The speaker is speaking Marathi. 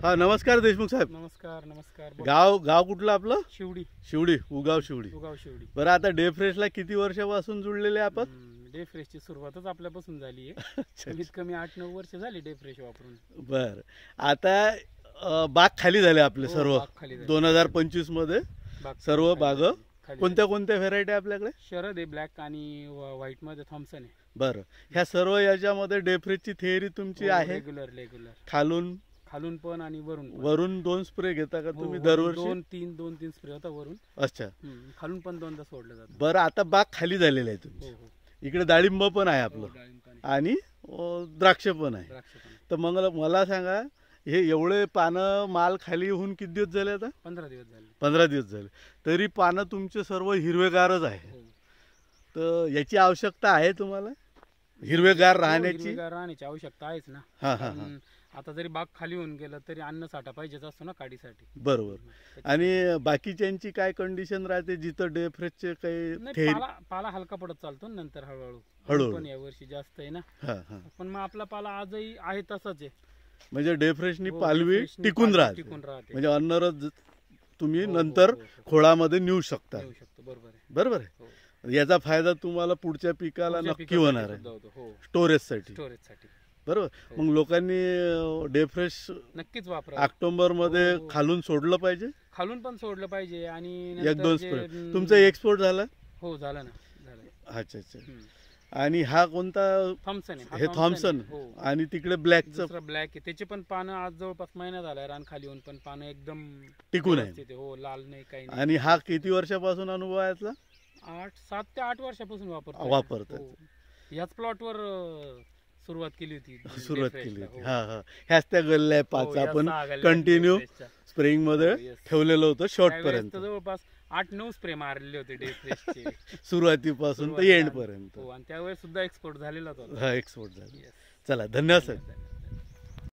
हा, नमस्कार देशमुख साहेब. नमस्कार नमस्कार. गाव कुठलं आपलं? शिवडी. शिवडी, उगाव शिवडी. बरं, आता डे फ्रेशला किती वर्षापासून जुळलेले आपण? डे फ्रेशची सुरुवातच आपल्यापासून झाली आहे. कमीत कमी 8-9 वर्ष झाली डे फ्रेश वापरून. बरं, आता बाग खाली झाले आपले सर्व. 2025 मध्ये सर्व बाग. कोणत्या व्हेरायटी आपल्याकडे? शरद आहे, ब्लॅक आणि व्हाईट मध्ये थॉम्सन आहे. बरं, ह्या सर्व याच्यामध्ये डे फ्रेशची थिअरी तुमची आहे? रेग्युलर खालून पण आणि वरून 2 स्प्रे घेता का तुम्ही दरवर्षी? 2-3 स्प्रे होता वरून. अच्छा, खालून पण 2दा सोडलं जातं. बरं, आता बाग खाली झालेली आहे तुमची. इकडे डाळिंब पण आहे आपलं आणि द्राक्ष पण आहे. तर मग मला सांगा, हे एवढे पानं माल खाली होऊन किती दिवस झाले? आता 15 दिवस झाले. तरी पानं तुमचे सर्व हिरवेगारच आहे. तर याची आवश्यकता आहे तुम्हाला? हिरवेगार राहण्याची आवश्यकता आहेच ना. आता जरी बाग खाली होऊन गेलं तरी अन्न साठा पाहिजेच असतो ना काढीसाठी. बरोबर. आणि बाकीच्यांची काय कंडिशन राहते जिथं डे फ्रेशचे काही? पाला हलका पडत चालतो नंतर हळूहळू. पण या वर्षी जास्त आहे ना. पण मग आपला पाला आजही आहे तसाच आहे. म्हणजे डे फ्रेशनी पालवी टिकून राहते. म्हणजे अन्नरस तुम्ही नंतर खोळामध्ये नेऊ शकता. बरोबर आहे. याचा फायदा तुम्हाला पुढच्या पिकाला नक्की होणार आहे, स्टोरेजसाठी. बरोबर. मग लोकांनी डे फ्रेश नक्कीच वापरा. ऑक्टोबर मध्ये खालून सोडलं पाहिजे. खालून पण सोडलं पाहिजे. आणि 1-2 स्प्रे. तुमचा एक्सपोर्ट झाला? हो, झाला ना. अच्छा. आणि हा कोणता? थॉम्सन. हे थॉम्सन. आणि तिकडे ब्लॅकचं? ब्लॅक आहे. त्याचे पण पानं आज जवळपास महिना झालाय रान खाली होऊन, पण पानं एकदम टिकून आहे. हो, लाल नाही, काही नाही. आणि हा किती वर्षापासून अनुभव आहे यातला? 7 ते 8 वर्षापासून वापरतात. याच प्लॉटवर सुरुवात केली होती. ह्याच त्या गल्ल्या 5 आपण कंटिन्यू स्प्रेइंग मध्ये ठेवलेलं होतं शॉर्ट पर्यंत. जवळपास 8-9 स्प्रे मारलेले होते डे फ्रेशचे. सुरुवातीपासून तर एंड पर्यंत. आणि त्यावेळेस सुद्धा एक्सपोर्ट झालेला होता. एक्सपोर्ट झाले. चला, धन्यवाद साहेब.